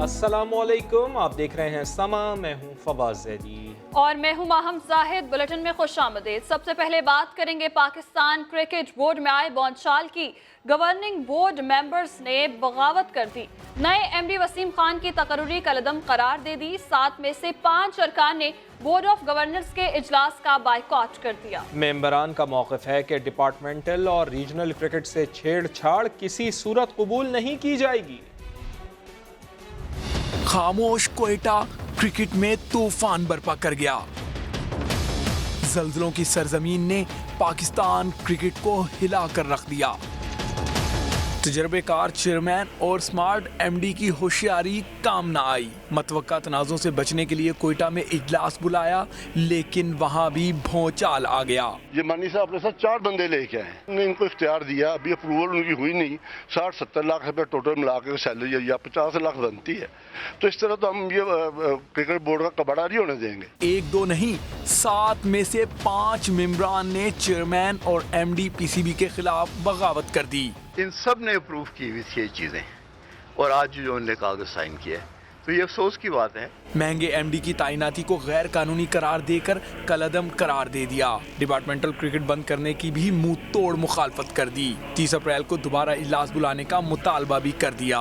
अस्सलामुअलैकुम, आप देख रहे हैं समा। मैं हूं फवाज ज़ैदी और मैं हूं माहम जाहिद। बुलेटिन में खुशामदीद। सबसे पहले बात करेंगे पाकिस्तान क्रिकेट बोर्ड में आए बोलचाल की। गवर्निंग बोर्ड मेंबर्स ने बगावत कर दी। नए एमडी वसीम खान की तकर्री कलदम करार दे दी। 7 में से 5 अरकान ने बोर्ड ऑफ गवर्नर्स के इजलास का बायकॉट कर दिया। मेंबरान का मौक़िफ़ है कि डिपार्टमेंटल और रीजनल क्रिकेट से छेड़छाड़ किसी सूरत कबूल नहीं की जाएगी। खामोश कोयटा क्रिकेट में तूफान बर्पा कर गया। ज़ल्ज़लों की सरजमीन ने पाकिस्तान क्रिकेट को हिला कर रख दिया। तजर्बेकार चेयरमैन और स्मार्ट एमडी की होशियारी काम न आई। मतवक्का तनाज़ों से बचने के लिए कोयटा में इजलास बुलाया, लेकिन वहां भी भौचाल आ गया। ये मानी साहब अपने साथ 4 बंदे लेके आए, उन्होंने इनको इख्तियार दिया। अभी अप्रूवल उनकी हुई नहीं। 60-70 लाख रुपए टोटल मिला के सैलरी या 50 लाख बनती है। तो इस तरह तो हम ये क्रिकेट बोर्ड का कबाड़ा नहीं होने देंगे। 1-2 नहीं, 7 में से 5 मेंबरान ने चेयरमैन और एमडी पीसीबी के खिलाफ बगावत कर दी। इन सब ने अप्रूव की हुई थी ये चीज़ें, और आज जो उन्होंने कागज साइन किया है, तो ये अफसोस की बात है। महंगे एमडी की तैनाती को गैर कानूनी करार देकर कलअदम करार दे दिया। डिपार्टमेंटल क्रिकेट बंद करने की भी मुंह तोड़ मुखालफत कर दी। 30 अप्रैल को दोबारा इजलास बुलाने का मुतालबा भी कर दिया।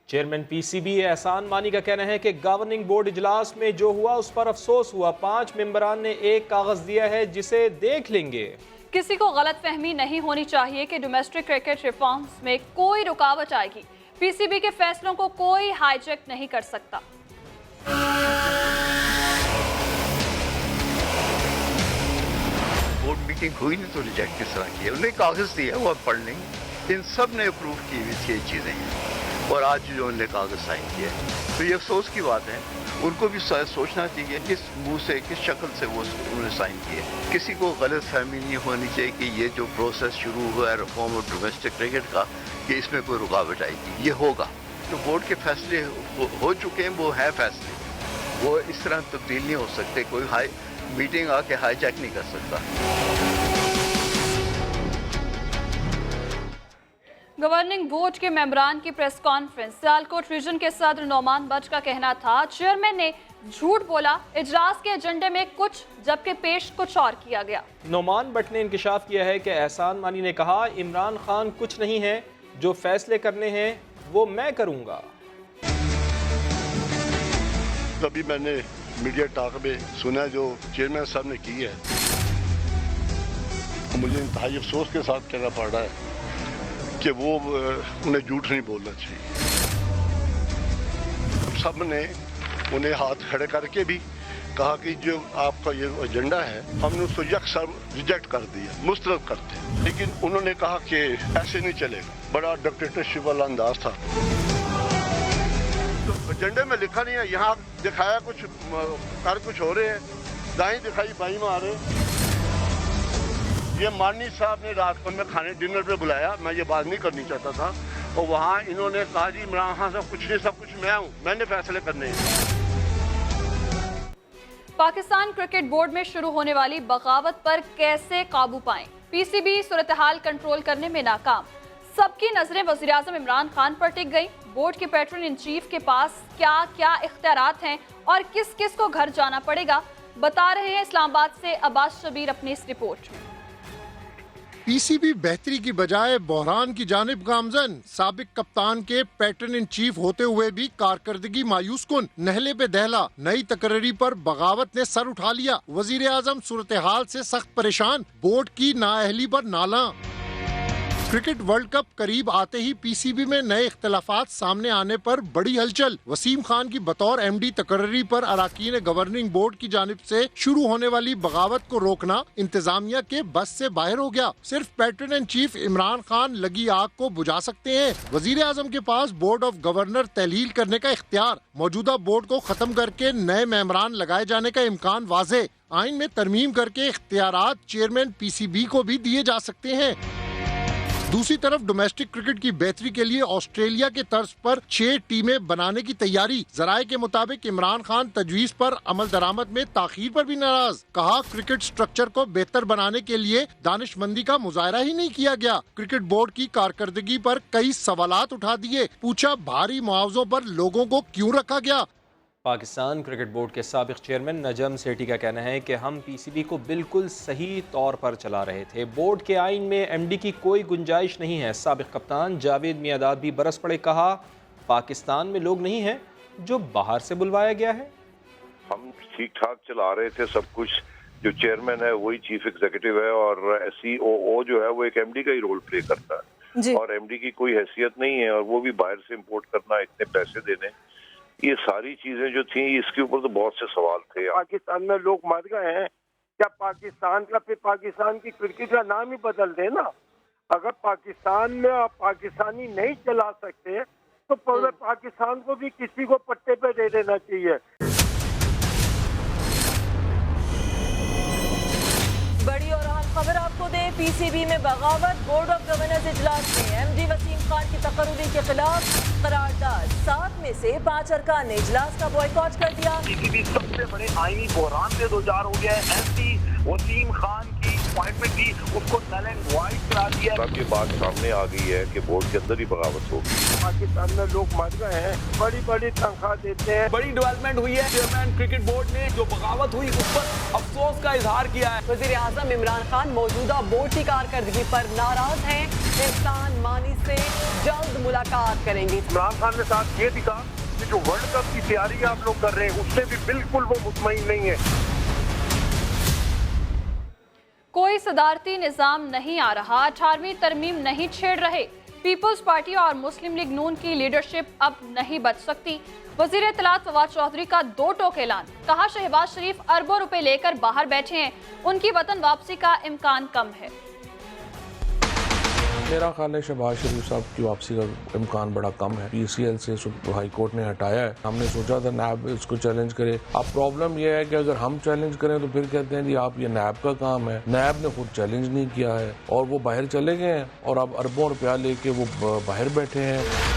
चेयरमैन पीसीबी एहसान मानी का कहना है कि गवर्निंग बोर्ड इजलास में जो हुआ उस पर अफसोस हुआ। 5 मेंबरान ने एक कागज दिया है जिसे देख लेंगे। किसी को गलत फहमी नहीं होनी चाहिए कि डोमेस्टिक क्रिकेट रिफॉर्म्स में कोई रुकावट आएगी। पीसीबी के फैसलों को कोई हाईजैक नहीं कर सकता। बोर्ड मीटिंग हुई नहीं तो रिजेक्ट किस तरह किया? उन्होंने कागज दिया, वो आप पढ़ लेंगे। इन सब ने अप्रूव की हुई थी ये चीज़ें, और आज जो उन्होंने कागज साइन किया है, तो ये अफसोस की बात है। उनको भी सोचना चाहिए किस मुंह से, किस शक्ल से वो उन्होंने साइन किया। किसी को गलत फहमी नहीं होनी चाहिए कि ये जो प्रोसेस शुरू हुआ है रिफॉर्म ऑफ डोमेस्टिक क्रिकेट का, कि इसमें कोई रुकावट आएगी। ये होगा। तो बोर्ड के फैसले हो चुके हैं, वो है फैसले, वो इस तरह तब्दील नहीं हो सकते। कोई हाई मीटिंग आके हाईजैक नहीं कर सकता। गवर्निंग बोर्ड के मेंबरान की प्रेस कॉन्फ्रेंस। सियालकोट रीजन के सदर नोमान बट का कहना था चेयरमैन ने झूठ बोला, इजलास के एजेंडे में कुछ जबकि पेश कुछ और किया गया। नोमान बट ने इंकशाफ किया है कि एहसान मानी ने कहा इमरान खान कुछ नहीं है, जो फैसले करने हैं वो मैं करूंगा। तभी मैंने मीडिया टॉक में सुना जो चेयरमैन साहब ने की है, मुझे इंतहाई अफसोस के साथ कहना पड़ रहा है कि वो उन्हें झूठ नहीं बोलना चाहिए। सब ने उन्हें हाथ खड़े करके भी कहा कि जो आपका ये एजेंडा है हमने उसको यकसर रिजेक्ट कर दिया, मुस्तरद करते। लेकिन उन्होंने कहा कि ऐसे नहीं चलेगा। बड़ा डिक्टेटरशिप वाला अंदाज था। तो एजेंडे में लिखा नहीं है, यहाँ दिखाया कुछ, कर कुछ हो रहे हैं, दाएं दिखाई बाई मारे। ये मानी साहब ने रात को मैं खाने डिनर पे बुलाया, मैं ये बात नहीं करनी चाहता था, और वहाँ इन्होंने कहा जी इमरान खान साहब कुछ नहीं, सब कुछ मैं हूँ, मैंने फैसले करने हैं। पाकिस्तान क्रिकेट बोर्ड में शुरू होने वाली बगावत पर कैसे काबू पाएं? पीसीबी सूरत-ए-हाल कंट्रोल करने में नाकाम। सबकी नजरें वज़ीर-ए-आज़म इमरान खान पर टिक गई। बोर्ड के पैट्रन इन चीफ के पास क्या क्या इख्तियारात हैं और किस किस को घर जाना पड़ेगा, बता रहे हैं इस्लामाबाद से अब्बास शबीर अपनी इस रिपोर्ट में। पीसीबी बेहतरी की बजाय बहरान की जानिब गामजन। साबिक कप्तान के पैटर्न इन चीफ होते हुए भी कारकर्दगी मायूस कुन। नहले पे दहला, नई तकर्री पर बगावत ने सर उठा लिया। वजीर आजम सूरत हाल से सख्त परेशान, बोर्ड की नाअहली पर नाला। क्रिकेट वर्ल्ड कप करीब आते ही पीसीबी में नए इख्तलाफात सामने आने पर बड़ी हलचल। वसीम खान की बतौर एमडी तकर्री पर अराकीन गवर्निंग बोर्ड की जानिब से शुरू होने वाली बगावत को रोकना इंतजामिया के बस से बाहर हो गया। सिर्फ pattern and chief Imran Khan लगी आग को बुझा सकते हैं। वजीर आजम के पास बोर्ड ऑफ गवर्नर तहलील करने का इख्तियार। मौजूदा बोर्ड को खत्म करके नए मेंबरान लगाए जाने का इम्कान वाज़े। आइन में तरमीम करके इख्तियारात चेयरमैन पीसीबी को भी दिए जा सकते हैं। दूसरी तरफ डोमेस्टिक क्रिकेट की बेहतरी के लिए ऑस्ट्रेलिया के तर्ज पर 6 टीमें बनाने की तैयारी। जराये के मुताबिक इमरान खान तजवीज पर अमल दरामद में ताखीर पर भी नाराज। कहा क्रिकेट स्ट्रक्चर को बेहतर बनाने के लिए दानिशमंदी का मुजाहरा ही नहीं किया गया। क्रिकेट बोर्ड की कारकर्दगी पर कई सवालात उठा दिए। पूछा भारी मुआवजों पर लोगों को क्यों रखा गया। पाकिस्तान क्रिकेट बोर्ड के साबिक चेयरमैन नजम सेठी का कहना है कि हम पीसीबी को बिल्कुल सही तौर पर चला रहे थे। बोर्ड के आइन में एमडी की कोई गुंजाइश नहीं है। साबिक कप्तान जावेद मियादाद भी बरस पड़े। कहा पाकिस्तान में लोग नहीं हैं जो बाहर से बुलवाया गया है। हम ठीक ठाक चला रहे थे सब कुछ। जो चेयरमैन है वही चीफ एग्जीक्यूटिव है और सीओओ जो है वो एक एमडी का ही रोल प्ले करता है और एमडी की कोई हैसियत नहीं है और वो भी बाहर से इंपोर्ट करना, इतने पैसे देने, ये सारी चीजें जो थी इसके ऊपर तो बहुत से सवाल थे। पाकिस्तान में लोग मर गए हैं, क्या पाकिस्तान का फिर पाकिस्तान की क्रिकेट का नाम ही बदल देना। अगर पाकिस्तान में आप पाकिस्तानी नहीं चला सकते तो पूरे पाकिस्तान को भी किसी को पट्टे पे दे देना चाहिए। बड़ी और अहम खबर आपको दें, पीसीबी में बगावत। बोर्ड ऑफ गवर्नर्स इजलास में एमडी वसीम खान की तकर्रुरी के खिलाफ करारदाद। 7 में से 5 अरकान ने इजलास का बॉयकॉट कर दिया। पीसीबी सबसे बड़े आईनी बहरान से दो चार हो गया है। एमडी वसीम खान की अपॉइंटमेंट थी उसको नल एंड वाइड करा दिया। अब ये बात सामने आ गई है कि बोर्ड के अंदर ही बगावत होगी। पाकिस्तान में लोग मर गए हैं, बड़ी बड़ी तनख्वाह देते हैं। बड़ी डेवलपमेंट हुई है। चेयरमैन क्रिकेट बोर्ड ने जो बगावत हुई उस पर अफसोस का इजहार किया है। वज़ीर आज़म इमरान खान मौजूदा बोर्ड की कारकर्दगी पर नाराज हैं। एहसान मानी से जल्द मुलाकात करेंगे। इमरान खान ने साथ ये दिखा कि जो वर्ल्ड कप की तैयारी आप लोग कर रहे हैं उससे भी बिल्कुल वो मुतमईन नहीं है। कोई सदारती निज़ाम नहीं आ रहा, 18वीं तरमीम नहीं छेड़ रहे। पीपल्स पार्टी और मुस्लिम लीग नून की लीडरशिप अब नहीं बच सकती। वज़ीर इत्तलात फवाद चौधरी का 2 टोक ऐलान। कहा शहबाज शरीफ अरबों रुपए लेकर बाहर बैठे हैं, उनकी वतन वापसी का इम्कान कम है। मेरा ख्याल है शहबाज शरीफ साहब की वापसी का इम्कान बड़ा कम है। पीसीएल से हाई कोर्ट ने हटाया है। हमने सोचा था नैब इसको चैलेंज करे। अब प्रॉब्लम यह है कि अगर हम चैलेंज करें तो फिर कहते हैं जी आप ये नैब का काम है। नैब ने खुद चैलेंज नहीं किया है और वो बाहर चले गए हैं और अब अरबों रुपया लेके वो बाहर बैठे हैं।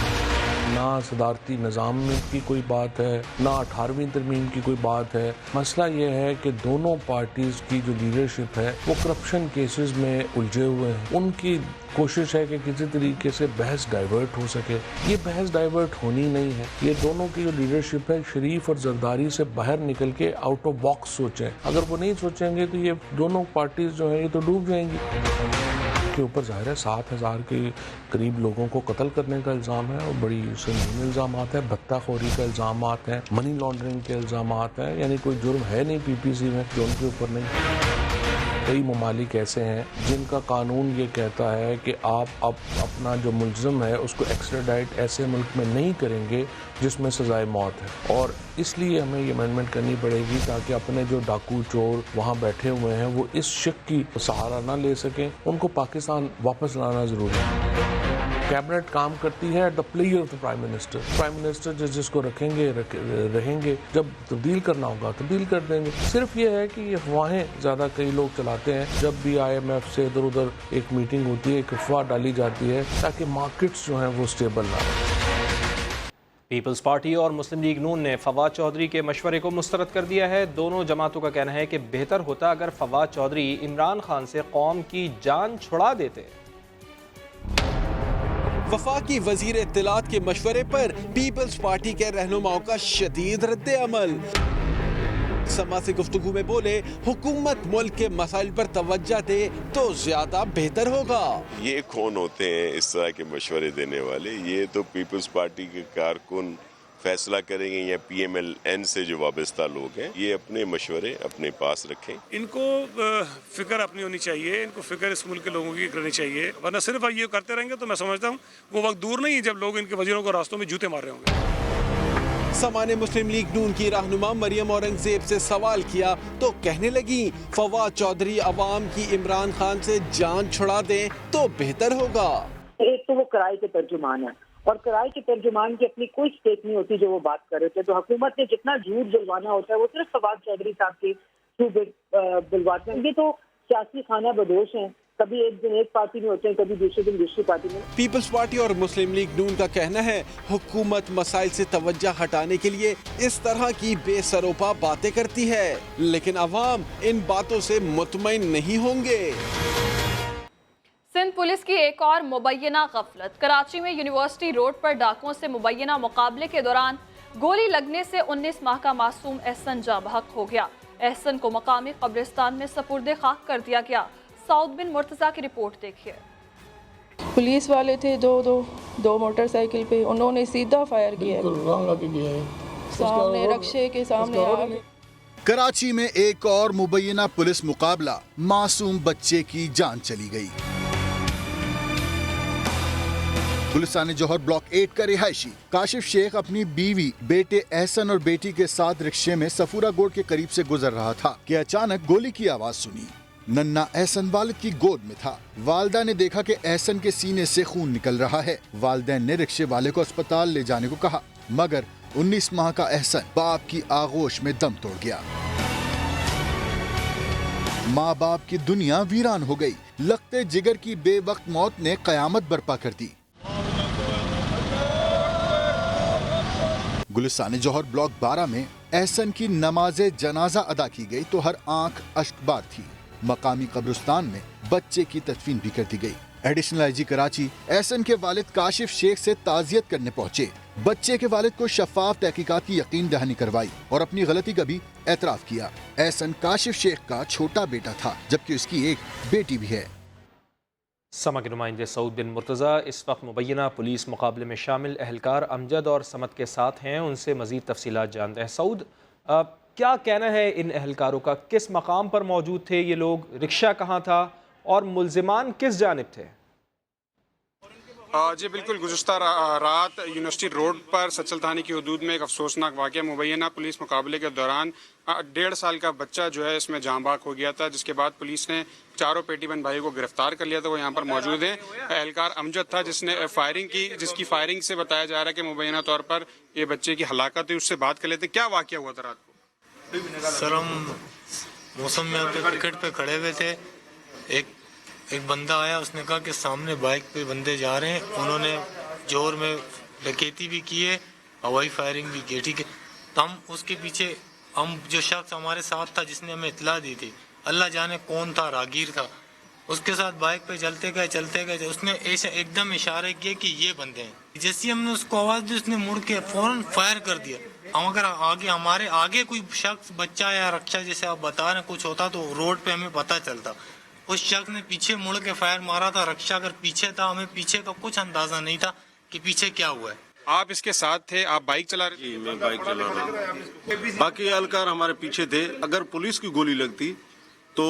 ना सदारती निज़ाम में की कोई बात है, ना 18वीं तरमीम की कोई बात है। मसला ये है कि दोनों पार्टीज़ की जो लीडरशिप है वो करप्शन केसेस में उलझे हुए हैं। उनकी कोशिश है कि किसी तरीके से बहस डाइवर्ट हो सके। ये बहस डाइवर्ट होनी नहीं है। ये दोनों की जो लीडरशिप है शरीफ और जरदारी से बाहर निकल के आउट ऑफ बॉक्स सोचें। अगर वो नहीं सोचेंगे तो ये दोनों पार्टीज जो हैं ये तो डूब जाएंगी। के ऊपर जाहिर है 7,000 के करीब लोगों को कत्ल करने का इल्ज़ाम है और बड़ी संगीन इल्ज़ाम है। भत्ताखोरी का इल्ज़ाम है, मनी लॉन्ड्रिंग के इल्ज़ाम हैं। यानी कोई जुर्म है नहीं पीपीसी में जो उनके ऊपर नहीं। कई ममालिक ऐसे हैं जिनका कानून ये कहता है कि आप अब अपना जो मुल्ज़िम है उसको एक्स्ट्राडाइट ऐसे मुल्क में नहीं करेंगे जिसमें सज़ाए मौत है। और इसलिए हमें ये अमेंडमेंट करनी पड़ेगी ताकि अपने जो डाकू चोर वहाँ बैठे हुए हैं वो इस शक की सहारा ना ले सकें। उनको पाकिस्तान वापस लाना ज़रूरी है। कैबिनेट काम करती है at the player of the prime minister. Prime minister जिसको रहेंगे, जब तब्दील करना होगा तब्दील कर देंगे। सिर्फ ये है कि ये अफवाहें ज़्यादा कई लोग चलाते हैं। जब भी IMF से इधर उधर एक मीटिंग होती है एक अफवाह डाली जाती है ताकि मार्केट्स जो हैं वो स्टेबल ना रहें। पीपल्स पार्टी और मुस्लिम लीग नून ने फवाद चौधरी के मशवरे को मुस्तरद कर दिया है। दोनों जमातों का कहना है कि बेहतर होता अगर फवाद चौधरी इमरान खान से कौम की जान छुड़ा देते। वफाकी वजीर इत्तलात के मशवरे पर पीपल्स पार्टी के रहनुमाओं का शदीद रद्द अमल। समा से गुफ्तगू में बोले हुकूमत मुल्क के मसाइल पर तवज्जो दे तो ज्यादा बेहतर होगा। ये कौन होते हैं इस तरह के मशवरे देने वाले? ये तो पीपल्स पार्टी के कारकुन फैसला करेंगे या PMLN से जो वाबस्ता लोग हैं। ये अपने मशवरे अपने पास रखें। इनको फिक्र अपनी होनी चाहिए, इनको फिक्र इस मुल्क के लोगों की करनी चाहिए, वरना सिर्फ ये करते रहेंगे तो मैं समझता हूँ वो वक्त दूर नहीं है जब लोग इनके वजीरों को रास्तों में जूते मार रहे होंगे। समाने मुस्लिम लीग नून की रहनुमा मरियम औरंगजेब से सवाल किया तो कहने लगी फवाद चौधरी अवाम की इमरान खान से जान छुड़ा दें तो बेहतर होगा। एक तो वो किराए के तर्जुमान है और किराए के तर्जुमान की अपनी कोई स्टेक नहीं होती जो वो बात कर रहे थे। तो हुकूमत ने जितना झूठ बुलवाना होता है वो सिर्फ फवाद चौधरी साहब के थ्रू बुलवाते हैं। ये तो सियासी खाना बदोश हैं। کبھی ایک دن ایک پارٹی میں ہوتے ہیں, کبھی دوسرے دن دوسری پارٹی میں. پیپلز پارٹی اور مسلم لیگ نون کا کہنا ہے حکومت مسائل سے توجہ ہٹانے کے لیے اس طرح کی بے سروپا باتیں کرتی ہے, لیکن عوام ان باتوں سے مطمئن نہیں ہوں گے. سندھ پولیس کی ایک اور مبینہ غفلت. کراچی میں یونیورسٹی روڈ پر ڈاکوؤں سے مبینہ مقابلے کے دوران گولی لگنے سے 19 ماہ کا معصوم احسن جاں بحق ہو گیا. احسن کو مقامی قبرستان میں سپرد خاک کر دیا گیا. سعود بن مرتضیٰ کی رپورٹ دیکھیے. پولیس والے تھے دو موٹر سائیکل پہ, انہوں نے سیدھا فائر کیا سامنے رکشے کے سامنے. کراچی میں ایک اور مبینہ پولیس مقابلہ, معصوم بچے کی جان چلی گئی. گلستان جوہر بلاک 8 کا رہائشی کاشف شیخ اپنی بیوی, بیٹے احسن اور بیٹی کے ساتھ رکشے میں سفورہ گوڑ کے قریب سے گزر رہا تھا کہ اچانک گولی کی آواز سنی. ننا احسن والد کی گود میں تھا. والدہ نے دیکھا کہ احسن کے سینے سے خون نکل رہا ہے. والدین نے رکشے والے کو اسپتال لے جانے کو کہا, مگر 19 ماہ کا احسن باپ کی آغوش میں دم توڑ گیا. ماں باپ کی دنیا ویران ہو گئی. لگتے جگر کی بے وقت موت نے قیامت برپا کر دی. گلستان جوہر بلاک 12 میں احسن کی نماز جنازہ ادا کی گئی تو ہر آنکھ اشک بار تھی. مقامی قبرستان میں بچے کی تدفین بھی کر دی گئی. ایڈیشنل آئی جی کراچی احسن کے والد کاشف شیخ سے تعزیت کرنے پہنچے. بچے کے والد کو شفاف تحقیقات کی یقین دہانی کروائی اور اپنی غلطی کا بھی اعتراف کیا. احسن کاشف شیخ کا چھوٹا بیٹا تھا جبکہ اس کی ایک بیٹی بھی ہے. سما کے نمائندے سعود بن مرتضیٰ اس وقت مبینہ پولیس مقابلے میں شامل اہلکار امجد اور سمت کے ساتھ ہیں. ان سے مزید تفصیلات جانتے ہیں. سعود, کیا کہنا ہے ان اہلکاروں کا؟ کس مقام پر موجود تھے یہ لوگ؟ رکشہ کہاں تھا اور ملزمان کس جانب تھے؟ جی بالکل, گزشتہ رات یونیورسٹی روڈ پر سچل تھانے کی حدود میں ایک افسوسناک واقعہ مبینہ پولیس مقابلے کے دوران 1.5 سال کا بچہ جو ہے اس میں جاں بحق ہو گیا تھا, جس کے بعد پولیس نے چاروں پیٹی بند بھائی کو گرفتار کر لیا تھا. وہ یہاں پر موجود ہیں. اہلکار امجد تھا جس نے فائرنگ کی, جس کی فائرنگ سے بتایا جا رہا ہے کہ مبینہ طور پر یہ بچے کی ہلاکت ہوئی. اس سے بات کر لیتے. کیا واقعہ ہوا تھا رات کو؟ سر, ہم موسم میں کرکٹ پہ کھڑے ہوئے تھے. ایک بندہ آیا, اس نے کہا کہ سامنے بائک پہ بندے جا رہے ہیں. انہوں نے جوہر میں ڈکیتی بھی کی ہے, ہوائی فائرنگ بھی کی. ٹھیک ہے, تو ہم اس کے پیچھے, ہم جو شخص ہمارے ساتھ تھا جس نے ہمیں اطلاع دی تھی, اللہ جانے کون تھا, راگیر تھا, اس کے ساتھ بائک پہ چلتے گئے. اس نے ایک دم اشارے کیے کہ یہ بندے ہیں. جیسے ہم نے اس کو آواز دی, اس نے مڑ کے فوراً فائر کر دیا. ہم اگر ہمارے آگے کوئی شخص, بچہ یا رکشہ جیسے آپ بتا رہے ہیں کچھ ہوتا تو روڈ پہ ہمیں پتہ چلتا. اس شخص نے پیچھے مڑ کے فائر مارا تھا. رکشہ اگر پیچھے تھا, ہمیں پیچھے کا کچھ اندازہ نہیں تھا کہ پیچھے کیا ہوا ہے. آپ اس کے ساتھ تھے, آپ بائک چلا رہے تھے؟ جی میں بائک چلا رہا ہوں. باقی اہلکار ہمارے پیچھے تھے. اگر پولیس کی گولی لگتی تو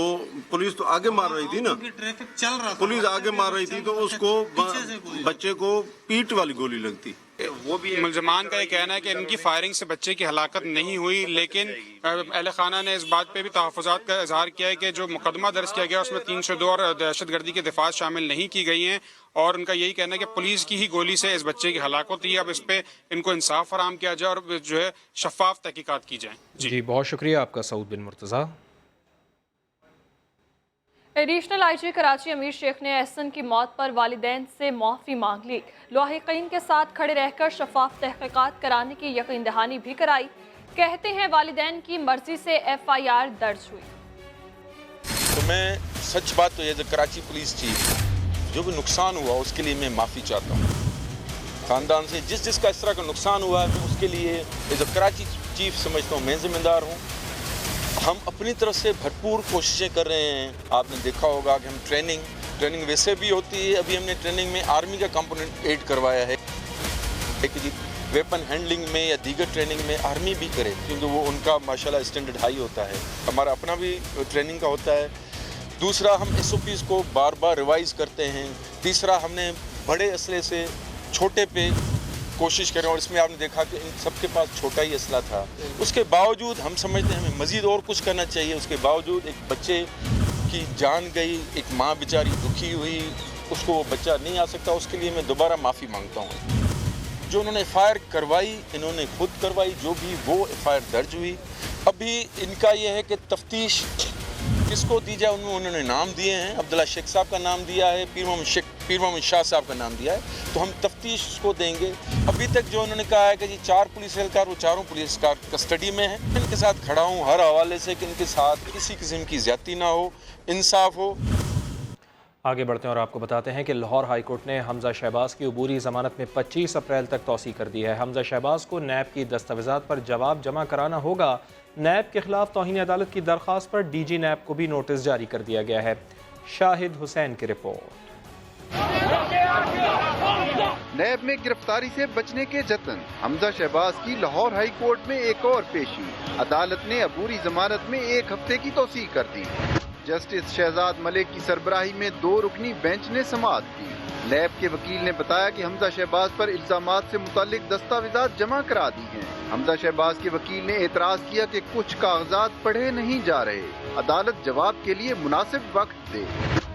پولیس تو آگے مار رہی تھی نا, ٹریفک چل رہا تھا, پولیس آگے مار رہی تھی تو اس کو بچے کو پیٹ والی گولی لگتی. ملزمان کا یہ کہنا ہے کہ ان کی فائرنگ سے بچے کی ہلاکت نہیں ہوئی, لیکن اہل خانہ نے اس بات پہ بھی تحفظات کا اظہار کیا ہے کہ جو مقدمہ درج کیا گیا اس میں 302 اور دہشت گردی کے دفعات شامل نہیں کی گئی ہیں. اور ان کا یہی کہنا ہے کہ پولیس کی ہی گولی سے اس بچے کی ہلاکت ہوئی. اب اس پہ ان کو انصاف فراہم کیا جائے اور جو ہے شفاف تحقیقات کی جائیں. جی بہت شکریہ آپ کا سعود بن مرتضیٰ. ایڈیشنل آئی جی کراچی امیر شیخ نے احسن کی موت پر والدین سے معافی مانگ لی. لاحقین کے ساتھ کھڑے رہ کر شفاف تحقیقات کرانے کی یقین دہانی بھی کرائی. کہتے ہیں والدین کی مرضی سے FIR درج ہوئی. تو میں سچ بات تو یہ جو کراچی پولیس چیف جو بھی نقصان ہوا اس کے لیے میں معافی چاہتا ہوں. خاندان سے جس کا اس طرح کا نقصان ہوا ہے میں اس کے لیے ایز اے کراچی چیف سمجھتا ہوں میں ذمہ دار ہوں. ہم اپنی طرف سے بھرپور کوششیں کر رہے ہیں. آپ نے دیکھا ہوگا کہ ہم ٹریننگ ویسے بھی ہوتی ہے. ابھی ہم نے ٹریننگ میں آرمی کا کمپوننٹ ایڈ کروایا ہے کہ ویپن ہینڈلنگ میں یا دیگر ٹریننگ میں آرمی بھی کرے, کیونکہ وہ ان کا ماشاءاللہ اسٹینڈرڈ ہائی ہوتا ہے. ہمارا اپنا بھی ٹریننگ کا ہوتا ہے. دوسرا ہم SOPs کو بار بار ریوائز کرتے ہیں. تیسرا ہم نے بڑے اسلحے سے چھوٹے پہ کوشش کریں, اور اس میں آپ نے دیکھا کہ ان سب کے پاس چھوٹا ہی اسلحہ تھا. اس کے باوجود ہم سمجھتے ہیں ہمیں مزید اور کچھ کرنا چاہیے. اس کے باوجود ایک بچے کی جان گئی, ایک ماں بیچاری دکھی ہوئی, اس کو وہ بچہ نہیں آ سکتا. اس کے لیے میں دوبارہ معافی مانگتا ہوں. جو انہوں نے FIR کروائی انہوں نے خود کروائی, جو بھی وہ FIR درج ہوئی. ابھی ان کا یہ ہے کہ تفتیش किसको दी जाए उनमें उन्होंने नाम दिए हैं। अब्दुल्ला शेख साहब का नाम दिया है, पीर मोहम्मद शाह साहब का नाम दिया है, तो हम तफ्तीश को देंगे। अभी तक जो उन्होंने कहा है कि जी 4 पुलिस एहलकार, वो चारों पुलिस एहलकार कस्टडी में हैं। इनके साथ खड़ा हूँ हर हवाले से कि इनके साथ किसी किस्म की ज्यादती ना हो, इंसाफ हो। आगे बढ़ते हैं और आपको बताते हैं कि लाहौर हाई कोर्ट ने हमजा शहबाज की अबूरी ज़मानत में 25 अप्रैल तक तौसी कर दी है। हमजा शहबाज को नैब की दस्तावेज़ात पर जवाब जमा कराना होगा। नैब के खिलाफ तौहीन अदालत की दरख्वास्त पर डीजी नैब को भी नोटिस जारी कर दिया गया है। शाहिद हुसैन की रिपोर्ट। नैब में गिरफ्तारी से बचने के जतन, हमजा शहबाज की लाहौर हाई कोर्ट में एक और पेशी। अदालत ने अबूरी जमानत में 1 हफ्ते की तौसीह कर दी। जस्टिस शहजाद मलिक की सरबराही में 2 रुकनी बेंच ने समाअत की। नैब के वकील ने बताया कि हमजा शहबाज पर इल्जामात से मुतालिक दस्तावेजात जमा करा दी हैं। हमजा शहबाज के वकील ने एतराज किया कि कुछ कागजात पढ़े नहीं जा रहे, अदालत जवाब के लिए मुनासिब वक्त दे।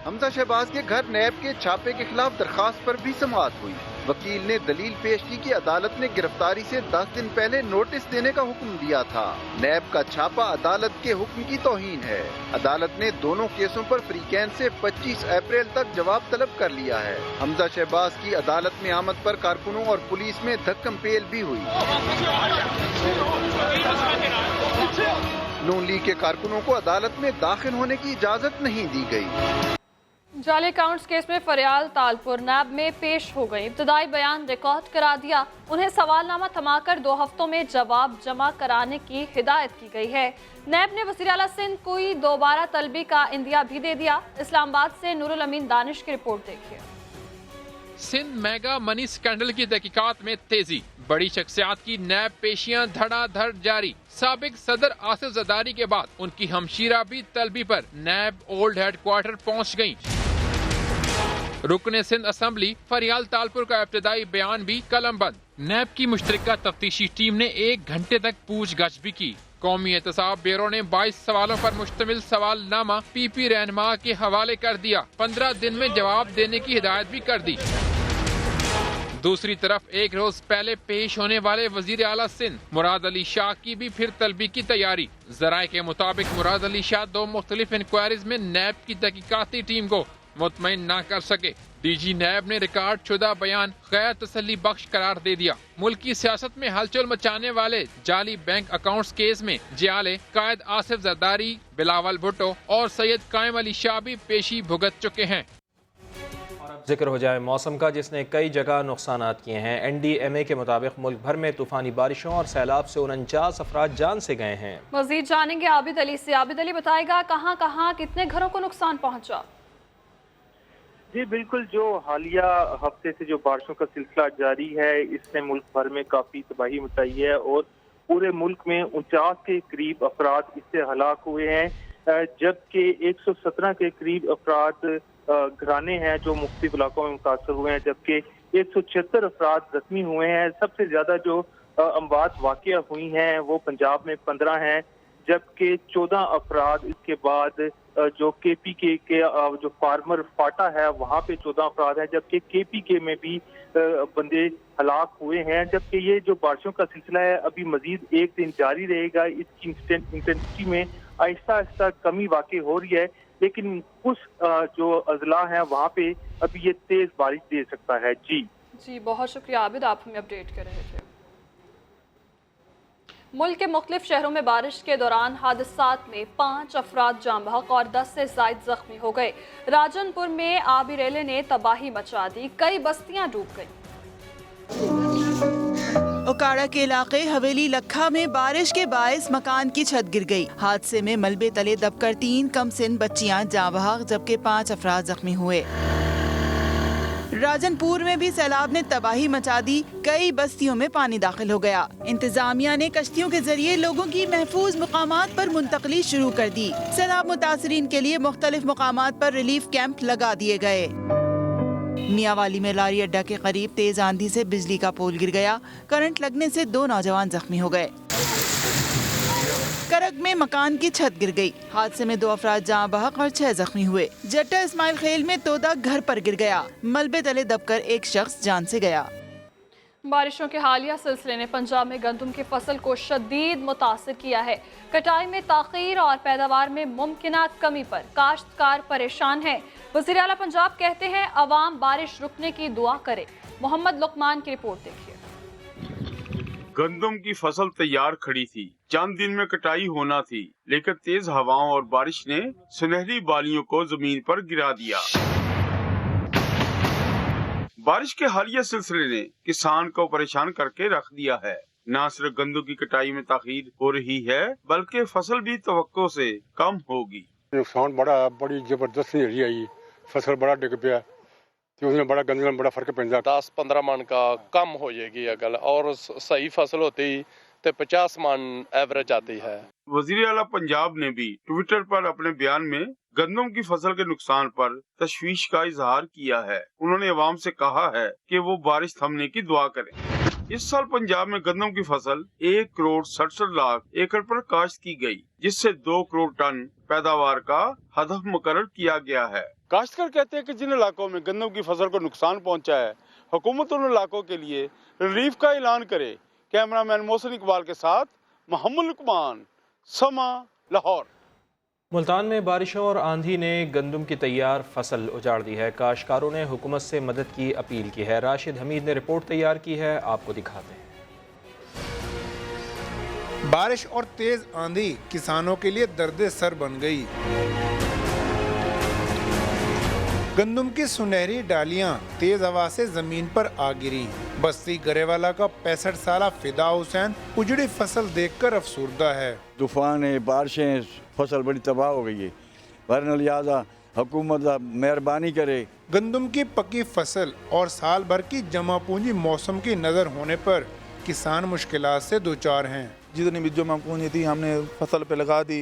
हमजा शहबाज के घर नैब के छापे के खिलाफ दरखास्त पर भी समाअत हुई। वकील ने दलील पेश की कि अदालत ने गिरफ्तारी से 10 दिन पहले नोटिस देने का हुक्म दिया था। नैब का छापा अदालत के हुक्म की तौहीन है। अदालत ने दोनों केसों पर फ्रीकैन से 25 अप्रैल तक जवाब तलब कर लिया है। हमजा शहबाज की अदालत में आमद पर कारकुनों और पुलिस में धक्कम पेल भी हुई। नून लीग के कारकुनों को अदालत में दाखिल होने की इजाजत नहीं दी गई। जाली अकाउंट्स केस में फरियाल तालपुर नैब में पेश हो गई। इब्तदाई बयान रिकॉर्ड करा दिया। उन्हें सवालनामा थमाकर 2 हफ्तों में जवाब जमा कराने की हिदायत की गई है। नैब ने वज़ीर आला सिंध को दोबारा तलबी का इंदिया भी दे दिया। इस्लामाबाद से नूरुल अमीन दानिश की रिपोर्ट देखिए। सिंध मेगा मनी स्कैंडल की तहकीकात में तेजी, बड़ी शख्सियात की नैब पेशियां धड़ाधड़ जारी। साबिक सदर आसिफ जरदारी के बाद उनकी हमशीरा भी तलबी पर नैब ओल्ड हेडक्वार्टर पहुंच गईं। रुकने सिंध असम्बली फरियाल तालपुर का इब्तदाई बयान भी कलमबंद। नैब की मुश्तरका तफ्तीशी टीम ने 1 घंटे तक पूछगछ भी की। कौमी एहतसाब ब्यूरो ने 22 सवालों पर मुश्तमिल सवालनामा PP रहनुमा के हवाले कर दिया। 15 दिन में जवाब देने की हिदायत भी कर दी। दूसरी तरफ 1 रोज पहले पेश होने वाले वजीर आला सिंध मुराद अली शाह की भी फिर तलबी की तैयारी। जराये के मुताबिक मुराद अली शाह 2 मुख्तलिफ इंक्वायरीज में नैब की तहकीकाती टीम को मुतमईन न कर सके। डीजी नैब ने रिकॉर्ड शुदा बयान गैर तसल्ली बख्श करार दे दिया। मुल्क की सियासत में हलचल मचाने वाले जाली बैंक अकाउंट्स केस में जियाले कायद आसिफ जरदारी, बिलावल भुट्टो और सैयद कायम अली शाह भी पेशी भुगत चुके हैं। जिक्र हो जाए मौसम का, जिसने कई जगह नुकसानात किए हैं। NDMA के मुताबिक मुल्क भर में तूफानी बारिशों और सैलाब से 49 अफराद जान से गए हैं। मजीद जानेंगे आबिद अली से। आबिद अली बताएगा कहां कहां कितने घरों को नुकसान पहुंचा। जी बिल्कुल, जो हालिया हफ्ते से जो बारिशों का सिलसिला जारी है, इसने मुल्क भर में काफी तबाही मचाई है और पूरे मुल्क में 49 के करीब अफराद इससे हलाक हुए हैं, जबकि 117 के करीब अफराद घराने हैं जो मुख्तलिफ इलाकों में मुतासर हुए हैं, जबकि 176 अफराद जख्मी हुए हैं। सबसे ज्यादा जो अमवात वाक़या हुई हैं वो पंजाब में 15 हैं, जबकि 14 अफराद इसके बाद जो KPK के जो फार्मर फाटा है वहाँ पे 14 अफराद हैं, जबकि KPK में भी बंदे हलाक हुए हैं। जबकि ये जो बारिशों का सिलसिला है अभी मजीद 1 दिन जारी रहेगा। इसकी इंटेंसिटी में आहिस्ता आहिस्ता कमी वाक़ई हो रही है, लेकिन कुछ जो अजला हैं वहाँ पे अभी ये तेज बारिश दे सकता है। जी बहुत शुक्रिया आबिद, आप हमें अपडेट कर रहे थे। मुल्क के मुख्तलिफ शहरों में बारिश के दौरान हादसात में 5 अफराद जाँ बहक और 10 से ज़ायद जख्मी हो गए। राजनपुर में आबी रेले ने तबाही मचा दी, कई बस्तियां डूब गईं। ओकाड़ा के इलाके हवेली लखा में बारिश के बायस मकान की छत गिर गई। हादसे में मलबे तले दबकर 3 कम सिन बच्चियां जाँ बहक जबकि 5 अफराद जख्मी हुए। राजनपुर में भी सैलाब ने तबाही मचा दी, कई बस्तियों में पानी दाखिल हो गया। इंतजामिया ने कश्तियों के जरिए लोगों की महफूज मुकामात पर मुंतकली शुरू कर दी। सैलाब मुतासरीन के लिए मुख्तलिफ मुकामात पर रिलीफ कैंप लगा दिए गए। मियावाली में लारी अड्डा के करीब तेज आंधी से बिजली का पोल गिर गया, करंट लगने से 2 नौजवान जख्मी हो गए। करक में मकान की छत गिर गई, हादसे में 2 अफराद जाँ बहक और 6 जख्मी हुए। जट्टा इस्माइल खेल में तोता घर पर गिर गया, मलबे तले दबकर एक शख्स जान से गया। बारिशों के हालिया सिलसिले ने पंजाब में गंदम की फसल को शदीद मुतासिर किया है। कटाई में ताख़ीर और पैदावार में मुमकिनात कमी पर काश्तकार परेशान है। वज़ीर आला पंजाब कहते हैं अवाम बारिश रुकने की दुआ करे। मोहम्मद लुकमान की रिपोर्ट देखिए। गंदम की फसल तैयार खड़ी थी, चंद दिन में कटाई होना थी, लेकिन तेज हवाओं और बारिश ने सुनहरी बालियों को जमीन पर गिरा दिया। बारिश के हालिया सिलसिले ने किसान को परेशान करके रख दिया है। न सिर्फ गंदम की कटाई में ताखीर हो रही है, बल्कि फसल भी तवक्को से कम होगी। नुकसान बड़ी जबरदस्त नेड़ी आई, फसल बड़ा डिग पिया, उसमें बड़ा गंदम में बड़ा फर्क पैंदा। 10-15 मन का कम हो जाएगी अगर, और सही फसल होती तो 50 मन एवरेज आती है। वज़ीर आला पंजाब ने भी ट्विटर पर अपने बयान में गंदम की फसल के नुकसान पर तशवीश का इजहार किया है। उन्होंने अवाम से कहा है कि वो बारिश थमने की दुआ करें। इस साल पंजाब में गंदम की फसल 1 करोड़ 67 लाख एकड़ पर काश्त की गई, जिससे 2 करोड़ टन पैदावार का हदफ मुकर्रर किया गया है। काश्तकार कहते हैं कि जिन इलाकों में गंदम की फसल को नुकसान पहुंचा है, हुकूमत उन इलाकों के लिए रिलीफ का ऐलान करे। कैमरामैन मोहसिन इकबाल के साथ मोहम्मद लुकमान, समा, लाहौर। मुल्तान में बारिशों और आंधी ने गंदम की तैयार फसल उजाड़ दी है। काश्तकारों ने हुकूमत से मदद की अपील की है। राशिद हमीद ने रिपोर्ट तैयार की है, आपको दिखाते हैं। बारिश और तेज आंधी किसानों के लिए दर्द सर बन गई। गंदम की सुनहरी डालियां तेज हवा से जमीन पर आ गिरी। बस्ती गरेवाला का 65 साला फिदा हुसैन उजड़ी फसल देखकर अफसुर्दा है। तूफान है, बारिशें, फसल बड़ी तबाह हो गई है। वरना लिहाजा हुकूमत मेहरबानी करे। गंदम की पकी फसल और साल भर की जमा पूंजी मौसम की नज़र होने पर किसान मुश्किलात से दोचार हैं। जितनी भी जमा पूंजी थी हमने फसल पे लगा दी,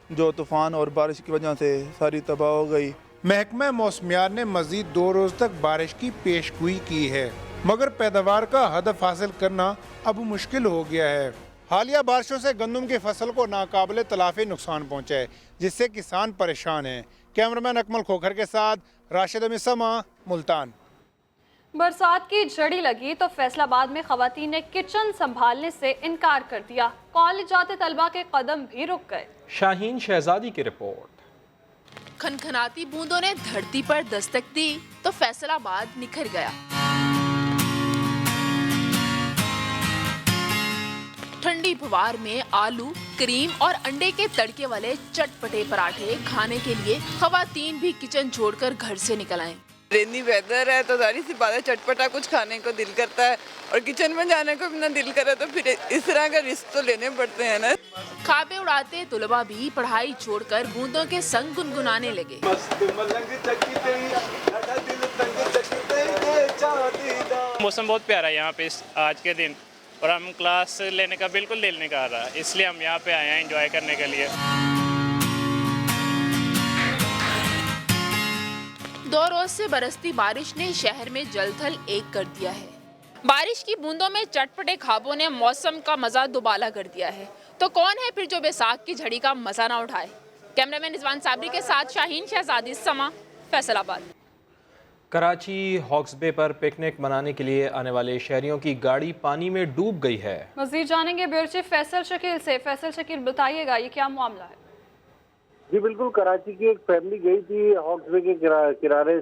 जो तूफान और बारिश की वजह से सारी तबाह हो गई। महकमा मौसमियात ने मजीद 2 रोज तक बारिश की पेशगोई की है, मगर पैदावार का हदफ हासिल करना अब मुश्किल हो गया है। हालिया बारिशों से गंदम की फसल को नाकाबिले तलाफी नुकसान पहुँचा है, जिससे किसान परेशान हैं। कैमरामैन अकमल खोखर के साथ राशिद अमीसमा, मुल्तान। बरसात की जड़ी लगी तो फैसलाबाद में खवातीन ने किचन संभालने से इनकार कर दिया। कॉलेज जाते तलबा के कदम भी रुक गए। शाहीन शहजादी की रिपोर्ट। खनखनाती बूंदों ने धरती पर दस्तक दी तो फैसलाबाद निखर गया। ठंडी फुवार में आलू, क्रीम और अंडे के तड़के वाले चटपटे पराठे खाने के लिए खवातीन भी किचन छोड़कर घर से निकल आए। रेनी वेदर है तो जारी सी बात है, चटपटा कुछ खाने को दिल करता है और किचन में जाने को भी ना दिल करे, तो फिर इस तरह का रिस्क तो लेने पड़ते हैं ना। खाबे उड़ाते तुलबा भी पढ़ाई छोड़कर बूंदों के संग गुनगुनाने लगे। मौसम बहुत प्यारा है यहाँ पे आज के दिन, और हम क्लास लेने का बिल्कुल दिल नहीं कर रहा, इसलिए हम यहाँ पे आए हैं एंजॉय करने के लिए। 2 रोज से बरसती बारिश ने शहर में जलथल एक कर दिया है। बारिश की बूंदों में चटपटे खाबों ने मौसम का मजा दुबाला कर दिया है। तो कौन है फिर जो बैसाख की झड़ी का मजा ना उठाए। कैमरामैन रिजवान साबरी के साथ शाहीन शहजादी, समा, फैसलाबाद। कराची हॉक्स बे पर पिकनिक मनाने के लिए आने वाले शहरियों की गाड़ी पानी में डूब गई है। मजीद जानेंगे ब्यूरो चीफ फैसल शकील से। फैसल शकील, बताइएगा ये क्या मामला है? जी बिल्कुल, कराची की एक फैमिली गई थी हॉक्स बे के किनारे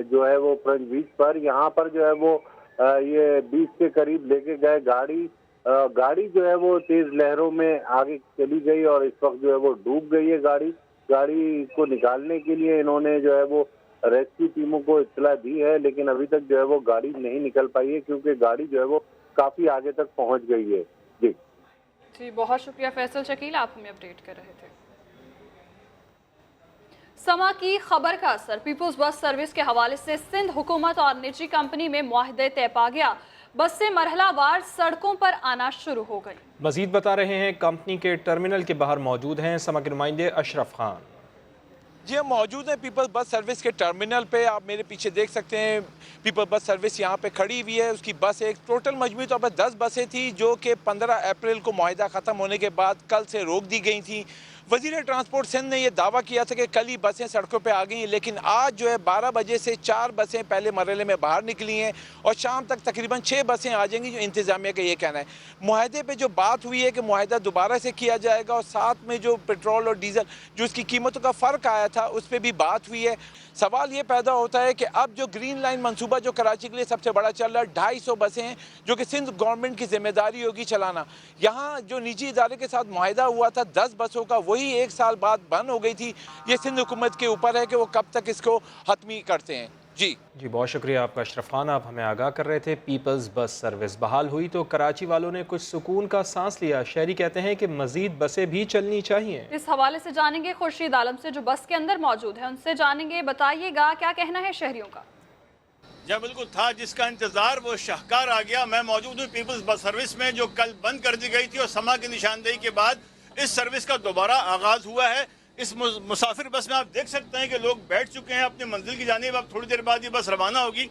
जो है वो फ्रंट बीच पर। यहाँ पर जो है वो ये बीच के करीब लेके गए गाड़ी जो है वो तेज लहरों में आगे चली गई और इस वक्त जो है वो डूब गई है गाड़ी को निकालने के लिए इन्होंने जो है वो रेस्क्यू टीमों को इत्तला दी है, लेकिन अभी तक जो है वो गाड़ी नहीं निकल पाई है क्योंकि गाड़ी जो है वो काफी आगे तक पहुंच गई है। जी बहुत शुक्रिया फैसल शकील, आप हमें अपडेट कर रहे थे। समा की खबर का असर। पीपुल्स बस सर्विस के हवाले से सिंध हुकूमत और निजी कंपनी में मुआहदे तय पा गया। बस से मरहलावार सड़कों पर आना शुरू हो गई। मजीद बता रहे हैं कंपनी के टर्मिनल के बाहर मौजूद हैं समा के नुमाइंदे अशरफ खान। जी हम मौजूद हैं पीपल्स बस सर्विस के टर्मिनल पे। आप मेरे पीछे देख सकते हैं पीपल्स बस सर्विस यहाँ पे खड़ी हुई है। उसकी बस एक टोटल मजमूई तौर पर 10 बसें थी जो कि 15 अप्रैल को मुआहदा ख़त्म होने के बाद कल से रोक दी गई थी। वज़ीर ट्रांसपोर्ट सिंध ने यह दावा किया था कि कल ही बसें सड़कों पे आ गई हैं, लेकिन आज जो है 12 बजे से 4 बसें पहले मरहले में बाहर निकली हैं और शाम तक तकरीबन 6 बसें आ जाएंगी, जो इंतज़ामिया का ये कहना है। मुआहदे पे जो बात हुई है कि मुआहदा दोबारा से किया जाएगा और साथ में जो पेट्रोल और डीजल जो इसकी कीमतों का फ़र्क आया था उस पर भी बात हुई है। सवाल ये पैदा होता है कि अब जो ग्रीन लाइन मंसूबा जो कराची के लिए सबसे बड़ा चल रहा है, 250 बसें हैं जो कि सिंध गवर्नमेंट की जिम्मेदारी होगी चलाना। यहाँ जो निजी इदारे के साथ मुआहदा हुआ था 10 बसों का, वही 1 साल बाद बंद हो गई थी। ये सिंध हुकूमत के ऊपर है कि वो कब तक इसको हतमी करते हैं। जी बहुत शुक्रिया आपका अशरफ खान, आप हमें आगाह कर रहे थे। पीपल्स बस सर्विस बहाल हुई तो कराची वालों ने कुछ सुकून का सांस लिया। शहरी कहते हैं कि मजीद बसें भी चलनी चाहिए। इस हवाले से जानेंगे खुर्शीद आलम से जो बस के अंदर मौजूद है, उनसे जानेंगे। बताइएगा क्या कहना है शहरियों का। जी बिल्कुल था, जिसका इंतजार वो शाहकार आ गया। मैं मौजूद हूँ पीपल्स बस सर्विस में, जो कल बंद कर दी गई थी और समा की निशानदेही के बाद इस सर्विस का दोबारा आगाज हुआ है। इस मुसाफिर बस में आप देख सकते हैं कि लोग बैठ चुके हैं अपनी मंजिल की जानिब। अब थोड़ी देर बाद ये बस रवाना होगी।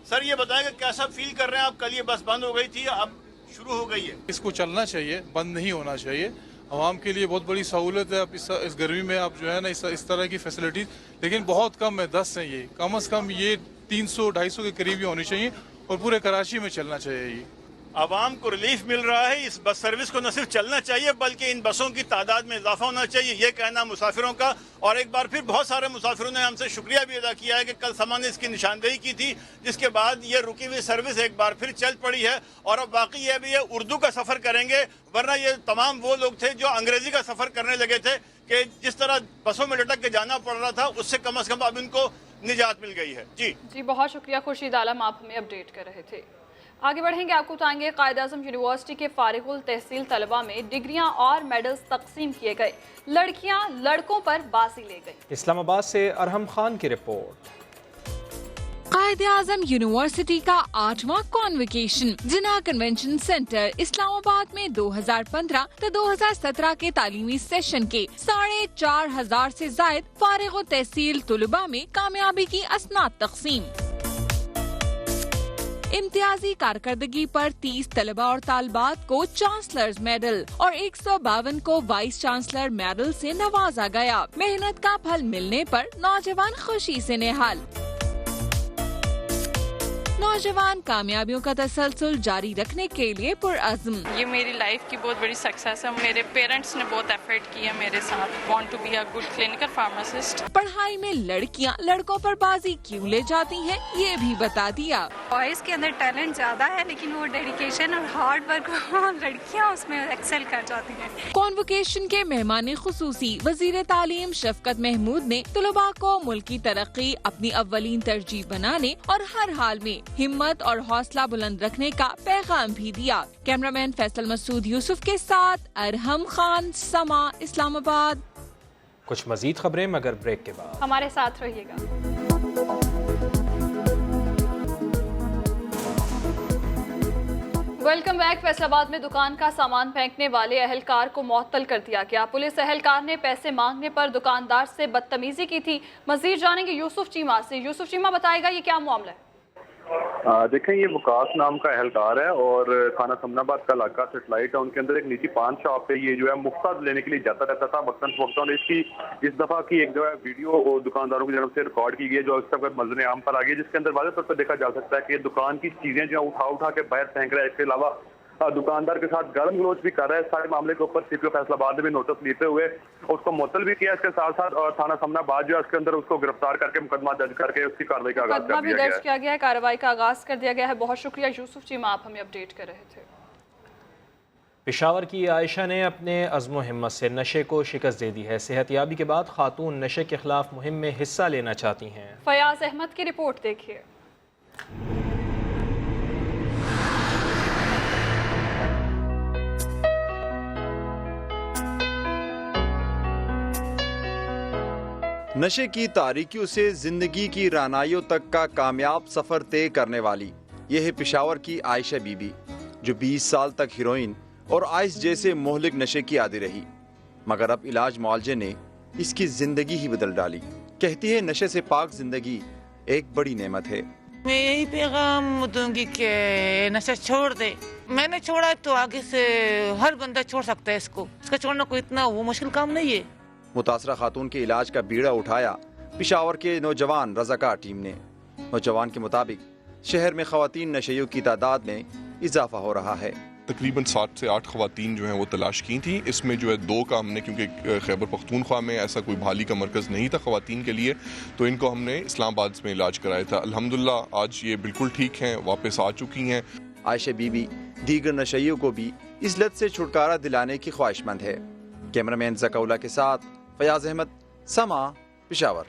सर ये बताएं कि कैसा फील कर रहे हैं आप? कल ये बस बंद हो गई थी, अब शुरू हो गई है। इसको चलना चाहिए, बंद नहीं होना चाहिए। आवाम के लिए बहुत बड़ी सहूलत है। अब इस गर्मी में आप जो है ना इस तरह की फैसिलिटीज, लेकिन बहुत कम है, 10 हैं ये। कम से कम ये 300-250 के करीब ही होनी चाहिए और पूरे कराची में चलना चाहिए। ये आवाम को रिलीफ मिल रहा है। इस बस सर्विस को न सिर्फ चलना चाहिए बल्कि इन बसों की तादाद में इजाफा होना चाहिए, ये कहना मुसाफिरों का। और एक बार फिर बहुत सारे मुसाफिरों ने हमसे शुक्रिया भी अदा किया है कि कल समा ने इसकी निशानदेही की थी, जिसके बाद ये रुकी हुई सर्विस एक बार फिर चल पड़ी है। और अब बाकी ये भी है उर्दू का सफ़र करेंगे, वरना ये तमाम वो लोग थे जो अंग्रेजी का सफ़र करने लगे थे कि जिस तरह बसों में लटक के जाना पड़ रहा था, उससे कम से कम अब इनको निजात मिल गई है। जी बहुत शुक्रिया खुर्शीद आलम, आप हमें अपडेट कर रहे थे। आगे बढ़ेंगे, आपको बताएंगे कायद-ए-आज़म यूनिवर्सिटी के फारिगुल तहसील तलबा में डिग्रियां और मेडल्स तकसीम किए गए। लड़कियां लड़कों पर बाजी ले गई। इस्लामाबाद से अरहम खान की रिपोर्ट। कायद-ए-आज़म यूनिवर्सिटी का 8वां कॉन्वोकेशन जिना कन्वेंशन सेंटर इस्लामाबाद में 2015 तो 2017 के तालीमी सेशन के 4,500 से जायद फारिगुल तहसील तलबा में कामयाबी की असनाद तकसीम। इम्तियाजी कारकर्दगी पर 30 तलबा और तालबात को चांसलर्स मेडल और 152 को वाइस चांसलर मेडल से नवाजा गया। मेहनत का फल मिलने पर नौजवान खुशी से निहाल। नौजवान कामयाबियों का तसलसल जारी रखने के लिए पुरअज़्म। ये मेरी लाइफ की बहुत बड़ी सक्सेस है। मेरे पेरेंट्स ने बहुत एफर्ट किया मेरे साथ। Want to be a good clinical pharmacist. पढ़ाई में लड़कियां लड़कों पर बाजी क्यों ले जाती हैं, ये भी बता दिया। बॉयज के अंदर टैलेंट ज्यादा है, लेकिन वो डेडिकेशन और हार्ड वर्क लड़कियां उसमें एक्सेल कर जाती हैं। कॉन्वोकेशन के मेहमान खुसूसी वजीर तालीम शफकत महमूद ने तलबा को मुल्क की तरक्की अपनी अव्वलीन तरजीह बनाने और हर हाल में हिम्मत और हौसला बुलंद रखने का पैगाम भी दिया। कैमरामैन फैसल मसूद यूसुफ के साथ अरहम खान, समा, इस्लामाबाद। कुछ मजीद खबरें मगर ब्रेक के बाद। हमारे साथ रहिएगा। Welcome back. फैसलाबाद में दुकान का सामान फेंकने वाले अहलकार को मुअत्तल कर दिया गया। पुलिस अहलकार ने पैसे मांगने पर दुकानदार से बदतमीजी की थी। मजीद जानेंगे यूसुफ चीमा से। यूसुफ चीमा, बताएगा ये क्या मामला है? देखें, ये वकास नाम का अहलकार है और थाना समनाबाद का इलाका सेटेलाइट है। उनके अंदर एक निजी पान शॉप है। ये जो है मुफ्त लेने के लिए जाता रहता था वक्तन फवक्तन। और इसकी इस दफा की एक जो है वीडियो दुकानदारों की तरफ से रिकॉर्ड की गई है, जो इस वक्त मंजर आम पर आ गई है, जिसके अंदर वाज़ेह तौर पर देखा जा सकता है कि दुकान की चीजें जो उठा उठा के बाहर फेंक रहा है। इसके अलावा दुकानदार के साथ गालम गलोच भी कर रहा है। सारे मामले के ऊपर सीपीओ फैसलाबाद ने भी नोटिस लेते हुए उसको मुअत्तल भी किया। इसके साथ साथ थाना समनाबाद जो है उसके अंदर उसको गिरफ्तार करके मुकदमा दर्ज करके उसकी कार्रवाई का आगाज कर दिया गया है। कार्रवाई का आगाज कर दिया गया है। बहुत शुक्रिया यूसुफ चीमा, आप हमें अपडेट कर रहे थे। पेशावर की आयशा ने अपने अज़्म हिम्मत से नशे को शिकस्त दे दी है। सेहतयाबी के बाद खातून नशे के खिलाफ मुहिम में हिस्सा लेना चाहती हैं। फयाज अहमद की रिपोर्ट देखिए। नशे की तारीकियों से जिंदगी की रानाइयों तक का कामयाब सफर तय करने वाली यह है पेशावर की आयशा बीबी, जो 20 साल तक हीरोइन और आइस जैसे मोहलिक नशे की आदी रही, मगर अब इलाज मुआलजे ने इसकी जिंदगी ही बदल डाली। कहती है नशे से पाक जिंदगी एक बड़ी नेमत है। मैं यही पैगाम दूंगी कि नशा छोड़ दे। मैंने छोड़ा तो आगे से हर बंदा छोड़ सकता है इसको। इसका छोड़ना कोई इतना वो मुश्किल काम नहीं है। متاثرہ خاتون کے علاج کا بیڑا اٹھایا پشاور کے نوجوان رضاکار ٹیم نے۔ نوجوان کے مطابق شہر میں خواتین نشیوں کی تعداد میں اضافہ ہو رہا ہے۔ تقریباً 7 سے 8 خواتین جو ہیں وہ تلاش کی تھیں، اس میں جو ہے 2 کا ہم نے، کیونکہ خیبر پختونخوا میں ایسا کوئی بحالی کا مرکز نہیں تھا خواتین کے لیے، تو ان کو ہم نے اسلام آباد میں علاج کرایا تھا۔ الحمدللہ آج یہ بالکل ٹھیک ہیں، واپس آ چکی ہیں۔ عائشہ بی بی دیگر نشیوں کو بھی اس لت سے چھٹکارا دلانے کی خواہش مند ہے۔ کیمرہ مین زکاولا کے ساتھ فیاض احمد، سما، پشاور۔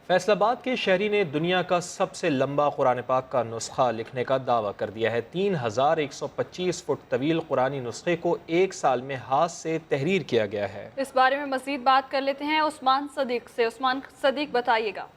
فیصل آباد کے شہری نے دنیا کا سب سے لمبا قرآن پاک کا نسخہ لکھنے کا دعویٰ کر دیا ہے۔ 3125 فٹ طویل قرآنی نسخے کو 1 سال میں ہاتھ سے تحریر کیا گیا ہے۔ اس بارے میں مزید بات کر لیتے ہیں عثمان صدیق سے۔ عثمان صدیق بتائیے گا۔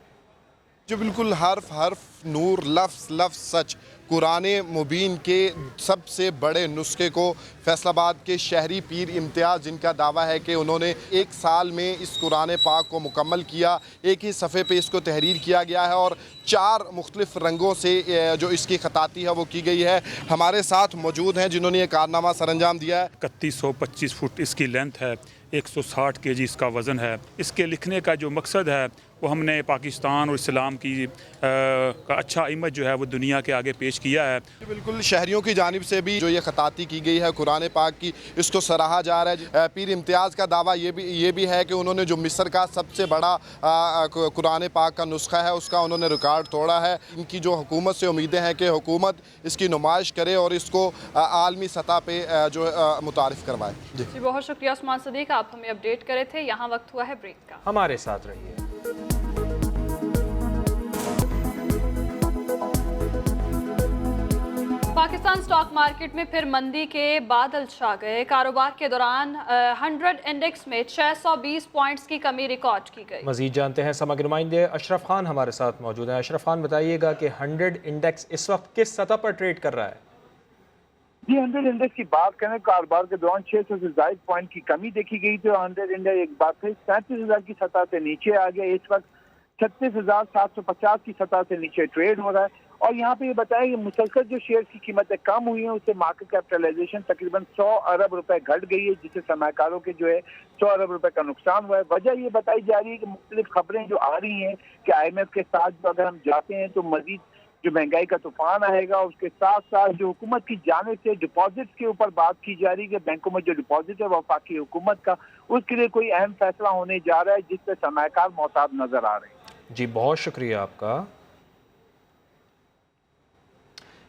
جو بالکل حرف حرف نور، لفظ لفظ سچ، قرآن مبین کے سب سے بڑے نسخے کو فیصل آباد کے شہری پیر امتیاز، جن کا دعویٰ ہے کہ انہوں نے 1 سال میں اس قرآن پاک کو مکمل کیا، ایک ہی صفحے پہ اس کو تحریر کیا گیا ہے اور 4 مختلف رنگوں سے جو اس کی خطاطی ہے وہ کی گئی ہے۔ ہمارے ساتھ موجود ہیں جنہوں نے یہ کارنامہ سر انجام دیا ہے۔ 3125 فٹ اس کی لینتھ ہے، 160 kg اس کا وزن ہے۔ اس کے لکھنے کا جو مقصد ہے وہ ہم نے پاکستان اور اسلام کی کا اچھا امیج جو ہے وہ دنیا کے آگے پیش کیا ہے۔ بالکل شہریوں کی جانب سے بھی جو یہ خطاطی کی گئی ہے قرآن پاک کی، اس کو سراہا جا رہا ہے۔ پیر امتیاز کا دعویٰ یہ بھی ہے کہ انہوں نے جو مصر کا سب سے بڑا قرآن پاک کا نسخہ ہے اس کا انہوں نے ریکارڈ توڑا ہے۔ ان کی جو حکومت سے امیدیں ہیں کہ حکومت اس کی نمائش کرے اور اس کو عالمی سطح پہ جو متعارف کروائے۔ جی بہت شکریہ عثمان صدیق، آپ ہمیں اپڈیٹ کرے تھے۔ یہاں وقت ہوا ہے بریک کا، ہمارے ساتھ رہیے۔ پاکستان سٹاک مارکیٹ میں پھر مندی کے بادل چھا گئے۔ کاروبار کے دوران 100 انڈیکس میں 620 پوائنٹس کی کمی ریکارڈ کی گئی۔ مزید جانتے ہیں سما کے نمائندے اشرف خان ہمارے ساتھ موجود ہیں۔ اشرف خان بتائیے گا کہ 100 انڈیکس اس وقت کس سطح پر ٹریڈ کر رہا ہے؟ جی 100 انڈیکس کی بات کریں، کاروبار کے دوران 600 سے زائد پوائنٹ کی کمی دیکھی گئی تو 100 انڈیکس ایک بار پھر 37,000 کی سطح سے نیچے آ گیا۔ اس وقت 36,750 کی سطح سے نیچے ٹریڈ ہو رہا ہے اور یہاں پہ یہ بتایا کہ مسلسل جو شیئر کی قیمتیں کم ہوئی ہیں اس سے مارکیٹ کیپٹلائزیشن تقریباً 100 ارب روپے گھٹ گئی ہے، جس سے سرمایہ کاروں کے جو ہے 100 ارب روپے کا نقصان ہوا ہے۔ وجہ یہ بتائی جا رہی ہے کہ مختلف خبریں جو آ رہی ہیں کہ IMF کے ساتھ جو اگر ہم جاتے ہیں تو مزید جو مہنگائی کا طوفان آئے گا، اس کے ساتھ ساتھ جو حکومت کی جانب سے ڈپازٹس کے اوپر بات کی جا رہی ہے کہ بینکوں میں جو ڈپازٹ ہے وفاقی حکومت کا، اس کے لیے کوئی اہم فیصلہ ہونے جا رہا ہے جس سے سرمایہ کار محتاط نظر آ رہے ہیں۔ جی بہت شکریہ آپ کا۔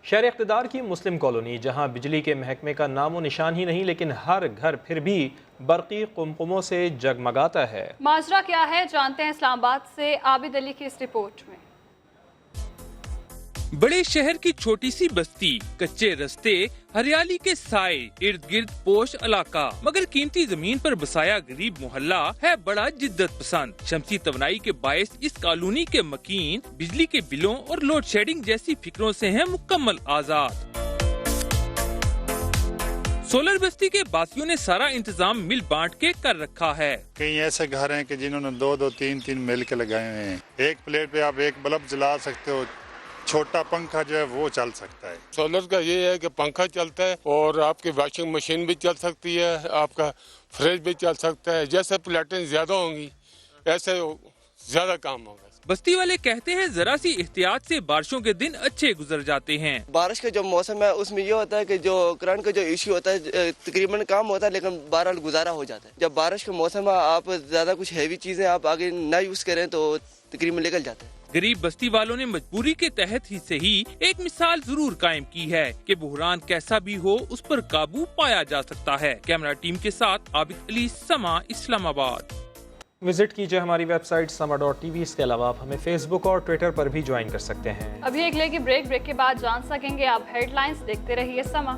شہر اقتدار کی مسلم کالونی، جہاں بجلی کے محکمے کا نام و نشان ہی نہیں، لیکن ہر گھر پھر بھی برقی قمقموں سے جگمگاتا ہے۔ ماجرا کیا ہے جانتے ہیں اسلام آباد سے عابد علی کی اس رپورٹ میں۔ بڑے شہر کی چھوٹی سی بستی، کچے رستے، ہریالی کے سائے، ارد گرد پوش علاقہ، مگر قیمتی زمین پر بسایا غریب محلہ ہے بڑا جدت پسند۔ شمسی توانائی کے باعث اس کالونی کے مکین بجلی کے بلوں اور لوڈ شیڈنگ جیسی فکروں سے ہیں مکمل آزاد۔ سولر بستی کے باسیوں نے سارا انتظام مل بانٹ کے کر رکھا ہے۔ کئی ایسے گھر ہیں کہ جنہوں نے 2-2 3-3 مل کے لگائے ہوئے ہیں۔ ایک پلیٹ پہ آپ ایک بلب جلا سکتے ہو، چھوٹا پنکھا جو ہے وہ چل سکتا ہے۔ سولر کا یہ ہے کہ پنکھا چلتا ہے اور آپ کی واشنگ مشین بھی چل سکتی ہے، آپ کا فریج بھی چل سکتا ہے۔ جیسے پلیٹیں زیادہ ہوں گی ایسے زیادہ کام ہوگا۔ بستی والے کہتے ہیں ذرا سی احتیاط سے بارشوں کے دن اچھے گزر جاتے ہیں۔ بارش کا جو موسم ہے اس میں یہ ہوتا ہے کہ جو کرنٹ کا جو ایشو ہوتا ہے تقریباً کام ہوتا ہے، لیکن بہرحال گزارا ہو جاتا ہے۔ جب بارش کا موسم ہے آپ زیادہ کچھ ہیوی چیزیں آپ آگے نہ یوز کریں تو تقریباً نکل جاتا ہے۔ غریب بستی والوں نے مجبوری کے تحت ہی سے ہی ایک مثال ضرور قائم کی ہے کہ بحران کیسا بھی ہو اس پر قابو پایا جا سکتا ہے۔ کیمرہ ٹیم کے ساتھ عابد علی، سما، اسلام آباد۔ وزٹ کیجئے ہماری ویب سائٹ sama.tv۔ اس کے علاوہ آپ ہمیں فیس بک اور ٹویٹر پر بھی جوائن کر سکتے ہیں۔ ابھی ایک لیگی بریک کے بعد جان سکیں گے آپ ہیڈ لائنز۔ دیکھتے رہیے سما۔